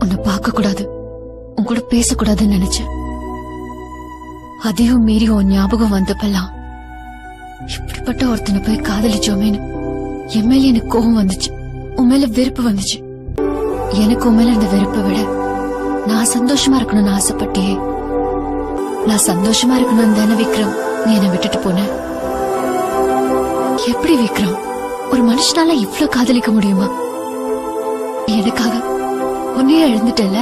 உன்னை பார்க்க கூடாது, உன் கூட பேசக்கூடாதுன்னு நினைச்சேன். அதையும் மீறி உன் ஞாபகம் வந்தப்பெல்லாம் இப்படிப்பட்ட ஒருத்தனை போய் காதலிச்சோமேன்னு என் மேல எனக்கு கோபம் வந்துச்சு, உன் மேல வெறுப்பு வந்துச்சு. எனக்கு உன் மேல இருந்த வெறுப்பை விட நான் சந்தோஷமா இருக்கணும்னு ஆசைப்பட்டியே. நான் சந்தோஷமா இருக்கணும் தானே விக்ரம் நீ என்னை விட்டுட்டு போன. எப்படி விக்ரம் ஒரு மனுஷனால இவ்ளோ காதலிக்க முடியுமா? எனக்காக உன்னையே எழுந்துட்டல.